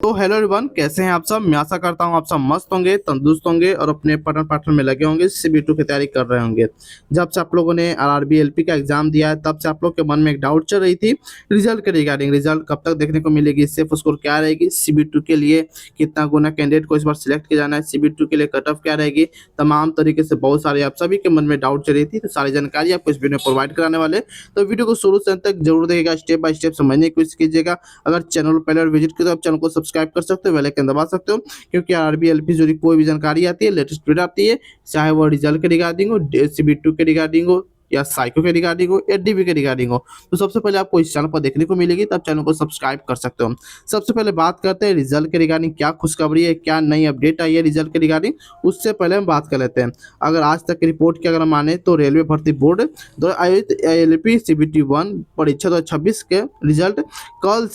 तो hello everyone, कैसे हैं आप सब। मैं आशा करता हूं आप सब मस्त होंगे, तंदुरुस्त होंगे और अपने पठन पाठन में लगे होंगे, सीबी2 की तैयारी कर रहे होंगे। जब से आप लोगों ने आरआरबी एलपी का एग्जाम दिया है तब से आप लोग के मन में एक डाउट चल रही थी रिजल्ट के रिगार्डिंग। रिजल्ट कब तक देखने को मिलेगी, सेफ स्कोर क्या रहेगी, सीबी2 के लिए कितना गुना कैंडिडेट को इस बार सिलेक्ट किया जाना है, सीबी2 के लिए कट ऑफ क्या रहेगी, तमाम तरीके से बहुत सारे आप सभी के मन में डाउट चल रही थी। तो सारी जानकारी आपको इस वीडियो में प्रोवाइड कराने वाले, तो वीडियो को शुरू से अंत तक जरूर देखिएगा, स्टेप बाय स्टेप समझने की कोशिश कीजिएगा। अगर चैनल पर पहले विजिट किया तो आप चैनल को सब्सक्राइब कर सकते हो, बेल आइकन दबा सकते हो, क्योंकि आरबी एलपी जो कोई भी जानकारी आती है, लेटेस्ट अपडेट आती है, चाहे वो रिजल्ट के रिगार्डिंग हो, सीबी2 के रिगार्डिंग हो, या साइको के रिगार्डिंग हो, या डीबी के रिगार्डिंग हो, तो सबसे पहले आपको इस चैनल पर देखने को मिलेगी, तब चैनल को सब्सक्राइब कर सकते हो। सबसे पहले बात करते हैं रिजल्ट के रिगार्डिंग, क्या खुशखबरी है, क्या नई अपडेट आई है रिजल्ट के रिगार्डिंग। उससे पहले हम बात कर लेते हैं, अगर आज तक की रिपोर्ट की अगर हम माने तो रेलवे भर्ती बोर्ड द्वारा आयोजित एलपी सीबीटी 1 परीक्षा 2026 के रिजल्ट कल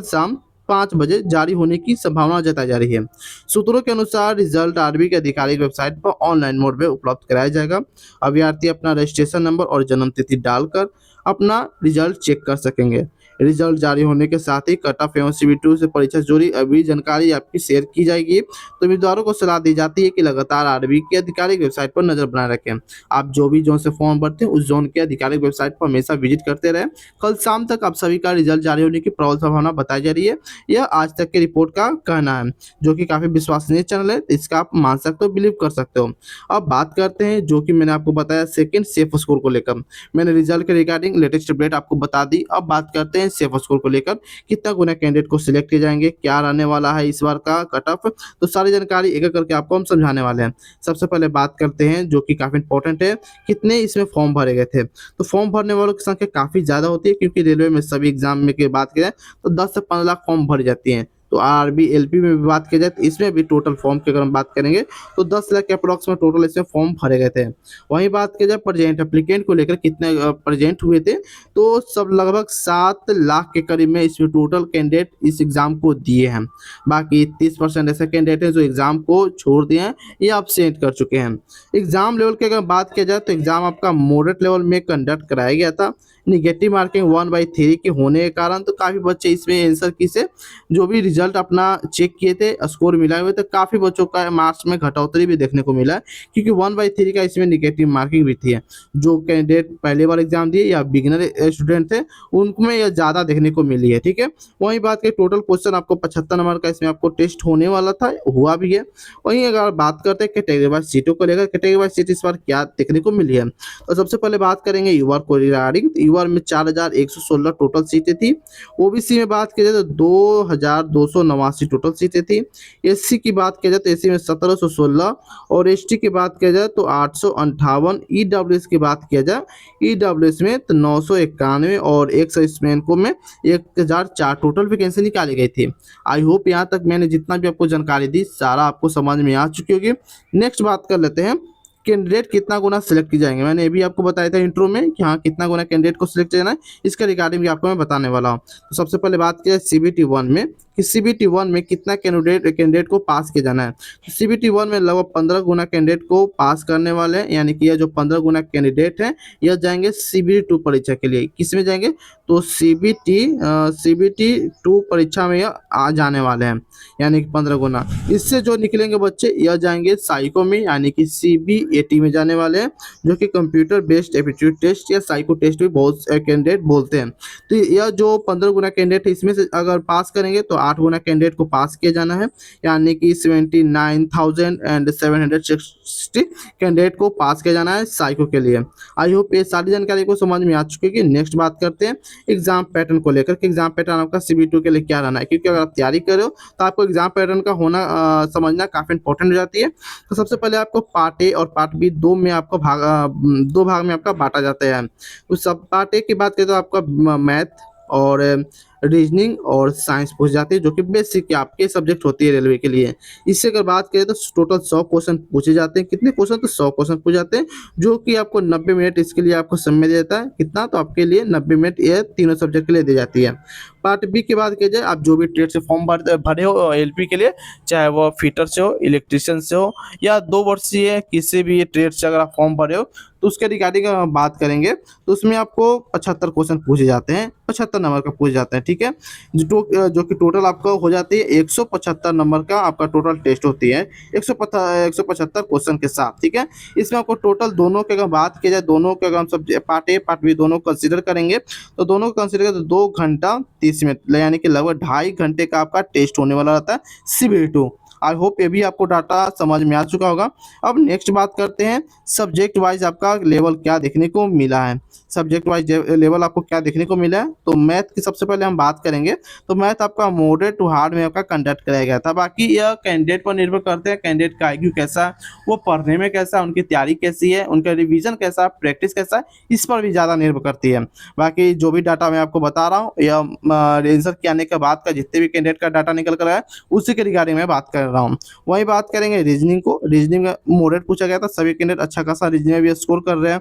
शाम 5 बजे जारी होने की संभावना जताई जा रही है। सूत्रों के अनुसार रिजल्ट आरबी की आधिकारिक वेबसाइट पर ऑनलाइन मोड में उपलब्ध कराया जाएगा। अभ्यर्थी अपना रजिस्ट्रेशन नंबर और जन्म तिथि डालकर अपना रिजल्ट चेक कर सकेंगे। रिजल्ट जारी होने के साथ ही कट ऑफ एवं सीबी2 से परीक्षा से जुड़ी अभी जानकारी आपकी शेयर की जाएगी। तो उम्मीदवारों को सलाह दी जाती है कि लगातार आरबी की आधिकारिक वेबसाइट पर नजर बनाए रखें। आप जो भी जोन से फॉर्म भरते हैं उस जोन के आधिकारिक वेबसाइट पर हमेशा विजिट करते रहें। कल शाम तक आप सभी का रिजल्ट जारी होने की प्रबल संभावना बताई जा रही है। यह आज तक की रिपोर्ट का कहना है, जो कि काफी विश्वसनीय चैनल है, इसका आप मान सकते हो, बिलीव कर सकते हो। अब बात करते हैं जो कि मैंने आपको बताया सेकंड सेफ स्कोर को लेकर, मैंने रिजल्ट के रिगार्डिंग लेटेस्ट अपडेट आपको बता दी। अब बात करते हैं सेफ स्कोर को लेकर, कितना गुना कैंडिडेट को सिलेक्ट किए जाएंगे, क्या रहने वाला है इस बार का कट ऑफ, तो सारी जानकारी एक एक करके आपको हम समझाने वाले हैं। सबसे पहले बात करते हैं जो कि काफी इंपॉर्टेंट है, कितने इसमें फॉर्म भरे गए थे। तो फॉर्म भरने वालों की संख्या काफी ज्यादा होती है, क्योंकि रेलवे में सभी एग्जाम में की बात करें तो 10 से 15 लाख फॉर्म भर जाती हैं। तो आरबी एलपी में भी बात की जाए तो इसमें भी टोटल फॉर्म की अगर हम बात करेंगे तो 10 लाख के अप्रॉक्स में टोटल इसमें फॉर्म भरे गए थे। वहीं बात की जाए प्रेजेंट एप्लीकेंट को लेकर कितने प्रेजेंट हुए थे, तो सब लगभग 7 लाख के करीब में इसमें टोटल कैंडिडेट इस एग्जाम को दिए हैं। बाकी 30% ऐसे कैंडिडेट हैं जो एग्जाम को छोड़ दिए हैं या absent कर चुके हैं। एग्जाम लेवल की अगर बात किया जाए तो एग्जाम आपका मॉडरेट लेवल में कंडक्ट कराया गया था। निगेटिव मार्किंग 1/3 के होने के कारण तो काफ़ी बच्चे इसमें आंसर की से जो भी रिजल्ट अपना चेक किए थे, स्कोर मिलाए हुए थे, काफ़ी बच्चों का मार्क्स में घटोतरी भी देखने को मिला है, क्योंकि 1/3 का इसमें निगेटिव मार्किंग भी थी। जो कैंडिडेट पहले बार एग्जाम दिए या बिगिनर स्टूडेंट थे उनमें यह ज़्यादा देखने को मिली है। ठीक है, वहीं बात करें टोटल क्वेश्चन आपको 75 नंबर का इसमें आपको टेस्ट होने वाला था, हुआ भी है। वहीं अगर बात करते हैं कैटेगरी वाइज सीटों को लेकर, कैटेगरी वाइज सीट इस बार क्या देखने को मिली है, तो सबसे पहले बात करेंगे यूआर को रिगार्डिंग। यूआर में 4116 टोटल सीटें थी। ओबीसी में बात की जाए तो 2289 टोटल सीटें थी। एससी की बात की जाए तो एससी में 1716 और एसटी की बात किया जाए तो 858। ईडब्ल्यूएस की बात किया जाए, ईडब्ल्यूएस में तो 991 और एक सर्विसमैन को में 1004 टोटल वैकेंसी निकाली गई थी। आई होप यहाँ तक मैंने जितना भी आपको जानकारी दी सारा आपको समझ में आ चुकी होगी। नेक्स्ट बात कर लेते हैं कैंडिडेट कितना गुना सिलेक्ट की जाएंगे। मैंने ये भी आपको बताया था इंट्रो में कि हाँ कितना गुना कैंडिडेट को सिलेक्ट करना है, इसके रिगार्डिंग भी आपको मैं बताने वाला हूँ। तो सबसे पहले बात किया सीबीटी 1 में कि सीबीटी 1 में कितना कैंडिडेट को पास किया जाना है। तो सीबीटी 1 में लगभग 15 गुना कैंडिडेट को पास करने वाले हैं, यानी कि यह जो 15 गुना कैंडिडेट हैं यह जाएंगे सीबीटी 2 परीक्षा के लिए। किस में जाएंगे, तो सीबीटी 2 परीक्षा में यह आ जाने वाले हैं, यानी कि 15 गुना। इससे जो निकलेंगे बच्चे यह जाएंगे साइको में, यानी कि CBAT में जाने वाले हैं, जो कि कंप्यूटर बेस्ड एप्टीट्यूड टेस्ट या साइको टेस्ट भी बहुत कैंडिडेट बोलते हैं। तो यह जो 15 गुना कैंडिडेट है इसमें से अगर पास करेंगे तो 8 गुना कैंडिडेट को पास किया जाना है, यानी कि 79,760 कैंडिडेट को पास किया जाना है साइको के लिए। आई होप ये सारी जानकारी को समझ में आ चुकी है। नेक्स्ट बात करते हैं एग्जाम पैटर्न को लेकर कि एग्जाम पैटर्न आपका CB2 के लिए क्या रहना है, क्योंकि अगर आप तैयारी कर रहे हो तो आपको एग्जाम पैटर्न का होना समझना काफी इंपॉर्टेंट हो जाती है। तो सबसे पहले आपको पार्ट ए और पार्ट बी दो भाग में आपका बांटा जाता है। उस सब पार्ट ए की बात करें तो आपका मैथ और रीजनिंग और साइंस पूछ जाती है, जो कि बेसिक आपके सब्जेक्ट होती है रेलवे के लिए। इससे अगर बात करें तो टोटल 100 क्वेश्चन पूछे जाते हैं। कितने क्वेश्चन, तो 100 क्वेश्चन पूछ जाते हैं, जो कि आपको 90 मिनट इसके लिए आपको समय दिया जाता है। कितना, तो आपके लिए 90 मिनट ये तीनों सब्जेक्ट के लिए दी जाती है। पार्ट बी की बात की जाए, आप जो भी ट्रेड से फॉर्म भरे हो एलपी के लिए, चाहे वो फिटर से हो, इलेक्ट्रिशियन से हो या 2 वर्षीय किसी भी ट्रेड से अगर आप फॉर्म भरे हो, तो उसके रिगार्डिंग बात करेंगे, तो उसमें आपको 75 क्वेश्चन पूछे जाते हैं, 75 नंबर का पूछे जाते हैं, ठीक है। जो कि टोटल आपका हो जाती है 175 नंबर का आपका टोटल टेस्ट होती है, 175 क्वेश्चन के साथ, ठीक है। इसमें आपको टोटल दोनों की अगर बात की जाए, दोनों के अगर हम सब पार्ट ए पार्ट बी दोनों कंसिडर करेंगे, तो दोनों को कंसिडर करें तो 2 घंटा 30 मिनट यानी कि लगभग 2.5 घंटे का आपका टेस्ट होने वाला रहता है CBT2। आई होप ये भी आपको डाटा समझ में आ चुका होगा। अब नेक्स्ट बात करते हैं सब्जेक्ट वाइज आपका लेवल क्या देखने को मिला है। सब्जेक्ट वाइज लेवल आपको क्या देखने को मिला है, तो मैथ की सबसे पहले हम बात करेंगे, तो मैथ आपका मॉडरेट टू हार्ड में आपका कंडक्ट कराया गया था। बाकी यह कैंडिडेट पर निर्भर करते हैं, कैंडिडेट का IQ कैसा है, वो पढ़ने में कैसा है, उनकी तैयारी कैसी है, उनका रिवीजन कैसा है, प्रैक्टिस कैसा है, इस पर भी ज़्यादा निर्भर करती है। बाकी जो भी डाटा मैं आपको बता रहा हूँ या आंसर के आने के बाद का जितने भी कैंडिडेट का डाटा निकल कर आया है, उसी के रिगार्डिंग में बात कर रहा हूँ। वही बात करेंगे रीजनिंग को, रीजनिंग में मॉडरेट पूछा गया था, सभी कैंडिडेट अच्छा खासा रीजनिंग में भी स्कोर कर रहे हैं।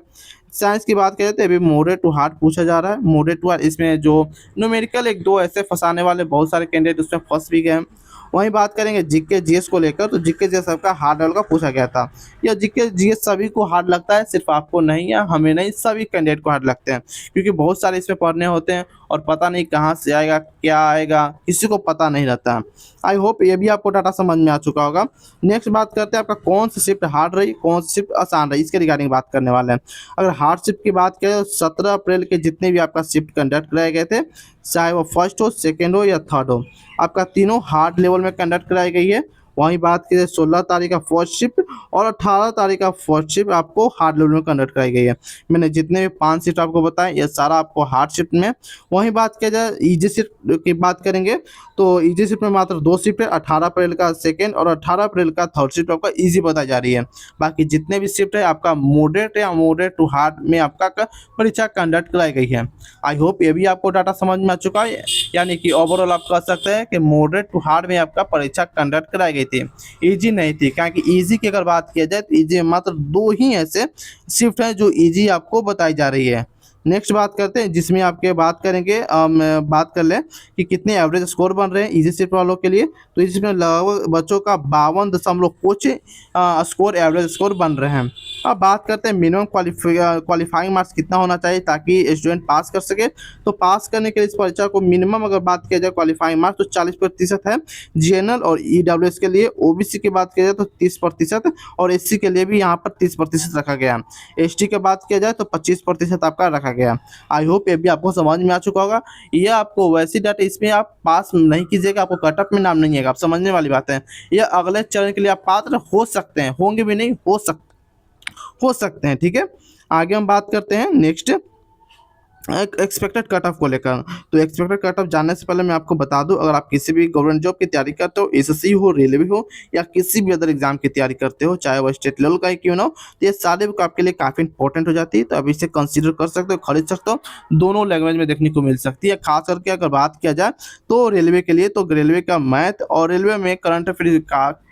साइंस की बात करें तो अभी मॉडरेट टू हार्ड पूछा जा रहा है, मॉडरेट टू हार्ड इसमें जो न्यूमेरिकल एक दो ऐसे फंसाने वाले बहुत सारे कैंडिडेट उसमें फंस भी गए हैं। वहीं बात करेंगे जीके जीएस को लेकर, तो जीके जीएस सबका हार्ड लेवल का पूछा गया था। या जीके जीएस सभी को हार्ड लगता है, सिर्फ आपको नहीं या हमें नहीं, सभी कैंडिडेट को हार्ड लगते हैं, क्योंकि बहुत सारे इसमें पढ़ने होते हैं और पता नहीं कहाँ से आएगा क्या आएगा, किसी को पता नहीं रहता है। आई होप ये भी आपको डाटा समझ में आ चुका होगा। नेक्स्ट बात करते हैं आपका कौन सी शिफ्ट हार्ड रही, कौन सी शिफ्ट आसान रही, इसके रिगार्डिंग बात करने वाले हैं। अगर हार्ड शिफ्ट की बात करें तो 17 अप्रैल के जितने भी आपका शिफ्ट कंडक्ट कराए गए थे, चाहे वो फर्स्ट हो, सेकेंड हो या थर्ड हो, आपका तीनों हार्ड लेवल में कंडक्ट कराई गई है। वहीं बात की जाए 16 तारीख का फर्स्ट शिफ्ट और 18 तारीख का फर्स्ट शिफ्ट आपको हार्ड लेवल में कंडक्ट कराई गई है। मैंने जितने भी 5 शिफ्ट आपको बताए ये सारा आपको हार्ड शिफ्ट में। वहीं बात किया जाए ईजी शिफ्ट की बात करेंगे, तो ईजी शिफ्ट में मात्र 2 शिफ्ट है, 18 अप्रैल का सेकेंड और 18 अप्रैल का थर्ड शिफ्ट आपका ईजी बताई जा रही है। बाकी जितने भी शिफ्ट है आपका मॉडरेट या मॉडरेट टू हार्ड में आपका परीक्षा कंडक्ट कराई गई है। आई होप ये भी आपको डाटा समझ में आ चुका है, यानी कि ओवरऑल आप कह सकते हैं कि मॉडरेट टू हार्ड में आपका परीक्षा कंडक्ट कराई गई थी, इजी नहीं थी। क्योंकि इजी की अगर बात किया जाए तो इजी मात्र 2 ही ऐसे शिफ्ट हैं जो इजी आपको बताई जा रही है। नेक्स्ट बात करते हैं जिसमें आपके बात करेंगे, बात कर लें कि कितने एवरेज स्कोर बन रहे हैं इजी शिफ्ट वालों के लिए, तो इसमें लगभग बच्चों का 52 दशमलव कुछ स्कोर एवरेज स्कोर बन रहे हैं। अब बात करते हैं मिनिमम क्वालिफाइंग मार्क्स कितना होना चाहिए ताकि स्टूडेंट पास कर सके, तो पास करने के लिए इस परीक्षा को मिनिमम अगर बात किया जाए क्वालिफाइंग मार्क्स तो 40% है जनरल और EWS के लिए। OBC की बात किया जाए तो 30% और SC के लिए भी यहाँ पर 30% रखा गया। ST की बात किया जाए तो 25% आपका रखा गया। आई होप ये भी आपको समझ में आ चुका होगा। ये आपको वैसी डाटा, इसमें आप पास नहीं कीजिएगा, आपको कटअप में नाम नहीं आएगा, आप समझने वाली बात है। यह अगले चरण के लिए आप पात्र हो सकते हैं, होंगे भी नहीं, हो सकते हैं, ठीक है। आगे हम बात करते हैं नेक्स्ट एक्सपेक्टेड कट ऑफ को लेकर। तो एक्सपेक्टेड कट ऑफ जानने से पहले मैं आपको बता दूं, अगर आप किसी भी गवर्नमेंट जॉब की तैयारी करते हो, SSC हो, रेलवे हो या किसी भी अदर एग्जाम की तैयारी करते हो, चाहे वो स्टेट लेवल का ही क्यों ना हो, तो ये सारे बुक आपके लिए काफ़ी इंपॉर्टेंट हो जाती है। तो अभी इसे कंसिडर कर सकते हो, खरीद सकते हो, दोनों लैंग्वेज में देखने को मिल सकती है। खास करके अगर बात किया जाए तो रेलवे के लिए, तो रेलवे का मैथ और रेलवे में करंट अफेयर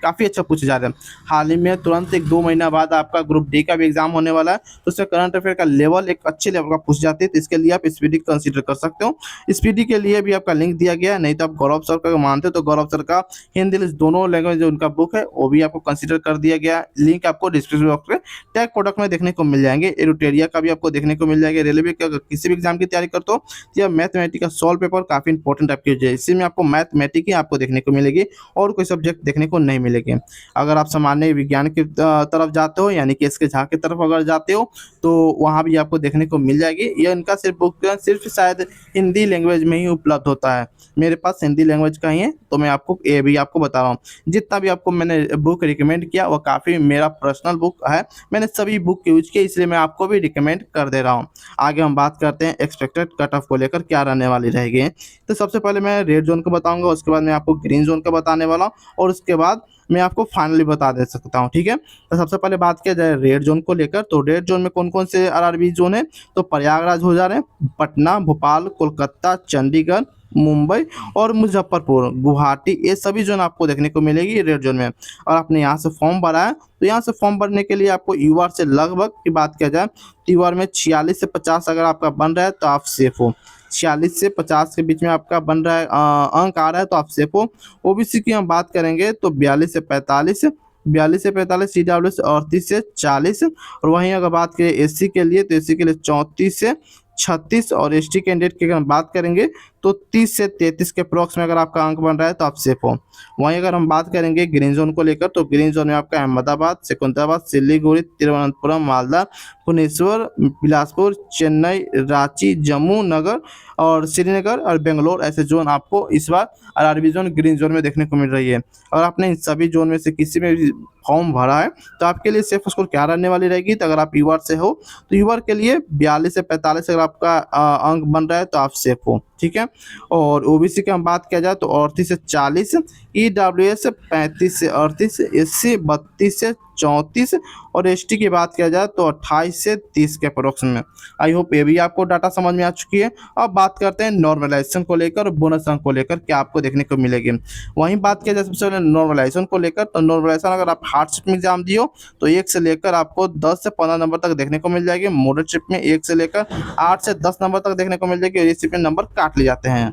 काफ़ी अच्छा पूछे जा रहे हैं। हाल ही में तुरंत 1-2 महीना बाद आपका ग्रुप D का भी एग्जाम होने वाला है, तो उससे करंट अफेयर का लेवल एक अच्छे लेवल का पूछ जाती है। तो इसके लिए आप स्पीडी कंसीडर कर सकते हो। स्पीडी के लिए भी आपका लिंक दिया गया है, नहीं तो आप गौरव सर का मानते हो तो गौरव सर का हिंदी इंग्लिश दोनों लैंग्वेज जो उनका बुक है वो भी आपको कंसीडर कर दिया गया। लिंक आपको डिस्क्रिप्शन बॉक्स में टैग प्रोडक्ट में देखने को मिल जाएंगे। एरोटेरिया का भी आपको देखने को मिल जाएगा। रेलवे का किसी भी एग्जाम की तैयारी करते हो तो यह मैथमेटिक्स का सॉल्व पेपर काफी इंपॉर्टेंट आपकी हो जाए। इसी में आपको मैथमेटिक्स ही आपको देखने को मिलेगी और कोई सब्जेक्ट देखने को नहीं मिलेगी। अगर आप सामान्य विज्ञान की तरफ जाते हो यानी कि इसके झा की तरफ अगर जाते हो तो वहाँ भी आपको देखने को मिल जाएगी। यह इनका सिर्फ बुक सिर्फ शायद हिंदी लैंग्वेज में ही उपलब्ध होता है। मेरे पास हिंदी लैंग्वेज का ही है तो मैं आपको ये भी आपको बता रहा हूँ। जितना भी आपको मैंने बुक रिकमेंड किया वो काफ़ी मेरा पर्सनल बुक है, मैंने सभी बुक यूज किए इसलिए मैं आपको भी रिकमेंड कर दे रहा हूँ। आगे हम बात करते हैं एक्सपेक्टेड कट ऑफ को लेकर क्या रहने वाली रहेगी। तो सबसे पहले मैं रेड जोन को बताऊंगा, उसके बाद मैं आपको ग्रीन जोन का बताने वाला हूँ और उसके बाद मैं आपको फाइनली बता दे सकता हूँ। ठीक है, तो सबसे पहले बात किया जाए रेड जोन को लेकर, तो रेड जोन में कौन कौन से आरआरबी जोन है, तो प्रयागराज हो जा रहे हैं, पटना, भोपाल, कोलकाता, चंडीगढ़, मुंबई और मुजफ्फरपुर, गुवाहाटी, ये सभी जोन आपको देखने को मिलेगी रेड जोन में। और आपने यहाँ से फॉर्म भरा है तो यहाँ से फॉर्म भरने के लिए आपको यूआर से लगभग की बात किया जाए तो यूआर में 46 से 50 अगर आपका बन रहा है तो आप सेफ हो। 46 से 50 के बीच में आपका बन रहा है, अंक आ रहा है तो आप सेफ हो। ओबीसी की हम बात करेंगे तो 42 से 45, ईडब्ल्यू से 38 से 40, और वहीं अगर बात करें एससी के लिए तो एससी के लिए 34 से 36, और एसटी कैंडिडेट की अगर हम बात करेंगे तो 30 से 33 के अप्रॉक्स में अगर आपका अंक बन रहा है तो आप सेफ हो। वहीं अगर हम बात करेंगे ग्रीन जोन को लेकर तो ग्रीन जोन में आपका अहमदाबाद, सिकंदराबाद, सिलीगुड़ी, तिरुवनंतपुरम, मालदा, भुवनेश्वर, बिलासपुर, चेन्नई, रांची, जम्मू नगर और श्रीनगर और बेंगलोर, ऐसे जोन आपको इस बार आरआरबी जोन ग्रीन जोन में देखने को मिल रही है। अगर आपने इन सभी जोन में से किसी में भी फॉर्म भरा है तो आपके लिए सेफ स्कोर क्या रहने वाली रहेगी, तो अगर आप यूआर से हो तो यूआर के लिए 42 से 45 अगर आपका अंक बन रहा है तो आप सेफ हो, ठीक है। और ओबीसी की हम बात किया जाए तो 38 से 40, ईडब्ल्यूएस 35 से 38, एससी 32 से 34, और एसटी की बात किया जाए तो 28 से 30 के अप्रोक्स में। आई होप ये भी आपको डाटा समझ में आ चुकी है। अब बात करते हैं नॉर्मलाइजेशन को लेकर और बोनस अंक को लेकर क्या आपको देखने को मिलेगी। वहीं बात किया जाए सबसे पहले नॉर्मलाइजेशन को लेकर, तो नॉर्मलाइजेशन अगर आप हार्डशिप में एग्जाम दियो तो 1 से लेकर आपको 10 से 15 नंबर तक देखने को मिल जाएगी। मॉडरेटशिप में 1 से लेकर 8 से 10 नंबर तक देखने को मिल जाएगी, और इसी पे नंबर काट लिए जाते हैं।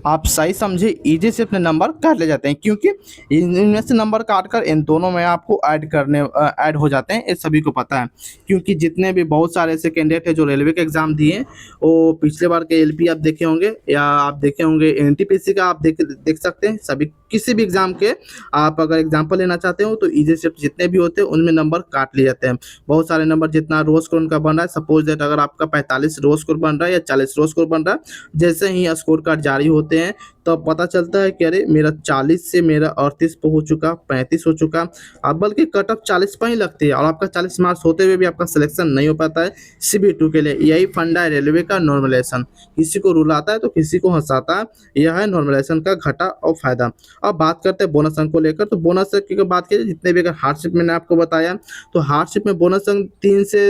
आप सही समझे, इजी से अपने नंबर काट ले जाते हैं, क्योंकि इनमें से नंबर काट कर इन दोनों में आपको ऐड हो जाते हैं, ये सभी को पता है। क्योंकि जितने भी बहुत सारे ऐसे कैंडिडेट हैं जो रेलवे के एग्ज़ाम दिए हैं, वो पिछले बार के एलपी आप देखे होंगे या आप देखे होंगे एनटीपीसी का, आप देख सकते हैं। सभी किसी भी एग्ज़ाम के आप अगर एग्जाम्पल लेना चाहते हो तो ईजी शिफ्ट जितने भी होते हैं उनमें नंबर काट लिए जाते हैं। बहुत सारे नंबर जितना रो स्कोर उनका बन रहा है, सपोज दैट अगर आपका 45 रो स्कोर बन रहा है या 40 रो स्कोर बन रहा है, जैसे ही स्कोर कार्ड जारी होते हैं तो पता चलता है कि अरे मेरा 40 से मेरा 38 पे हो चुका, 35 हो चुका। अब बल्कि कट ऑफ 40 पर ही लगती है और आपका 40 मार्क्स होते हुए भी आपका सिलेक्शन नहीं हो पाता है CB2 के लिए। यही फंडा है रेलवे का नॉर्मलाइजेशन, किसी को रुलाता है तो किसी को हंसाता है। यह है नॉर्मलाइजेशन का घाटा और फायदा। अब बात करते हैं बोनस अंक को लेकर, तो बोनस अंक की बात की जितने भी अगर हार्डशिप मैंने आपको बताया तो हार्डशिप में बोनस अंक 3 से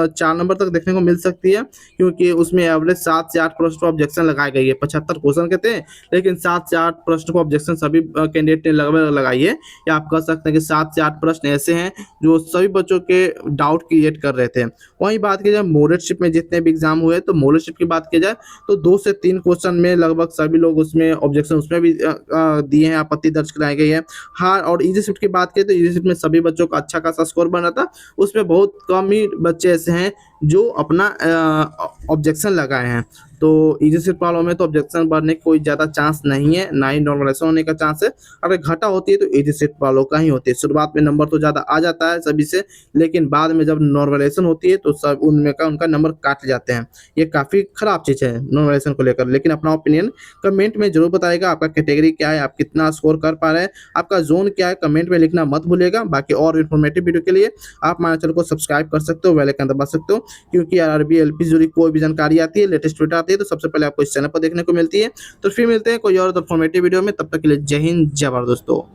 4 नंबर तक देखने को मिल सकती है, क्योंकि उसमें एवरेज 7 से 8 प्रश्न ऑब्जेक्शन लगाई गई है। 75 क्वेश्चन के थे, लेकिन 7 से 8 प्रश्न को ऑब्जेक्शन सभी कैंडिडेट ने लगभग लगाई है, या आप कह सकते हैं कि 7 से 8 प्रश्न ऐसे हैं जो सभी बच्चों के डाउट क्रिएट कर रहे थे। वहीं बात की जाए मॉडरेटशिप में जितने भी एग्जाम हुए तो मॉडरेटशिप की बात की जाए तो 2 से 3 क्वेश्चन में लगभग सभी लोग उसमें ऑब्जेक्शन उसमें भी दिए हैं, आपत्ति दर्ज कराई गई है। हाँ, और इजी शिफ्ट की बात करें तो इजी शिफ्ट में सभी बच्चों का अच्छा खासा स्कोर बना था, उसमें बहुत कम ही बच्चे ऐसे हैं जो अपना ऑब्जेक्शन लगाए हैं। तो इजी शिफ्ट वालों में तो ऑब्जेक्शन बढ़ने की कोई ज़्यादा चांस नहीं है, ना ही नॉर्मलाइजेशन होने का चांस है। अगर घटा होती है तो इजी शिफ्ट वालों का ही होती है। शुरुआत में नंबर तो ज़्यादा आ जाता है सभी से, लेकिन बाद में जब नॉर्मलाइजेशन होती है तो सब उनका नंबर काट जाते हैं। ये काफ़ी खराब चीज़ है नॉर्मलाइजेशन को लेकर। लेकिन अपना ओपिनियन कमेंट में जरूर बताएगा, आपका कैटेगरी क्या है, आप कितना स्कोर कर पा रहे हैं, आपका जोन क्या है, कमेंट में लिखना मत भूलिएगा। बाकी और इन्फॉर्मेटिव वीडियो के लिए आप हमारे चैनल को सब्सक्राइब कर सकते हो, बेल आइकन दबा सकते हो, क्योंकि आरआरबी एलपी जुड़ी कोई भी जानकारी आती है, लेटेस्ट वीडियो आती है तो सबसे पहले आपको इस चैनल पर देखने को मिलती है। तो फिर मिलते हैं कोई और इन्फॉर्मेटिव वीडियो में, तब तक के लिए जय हिंद जय भारत दोस्तों।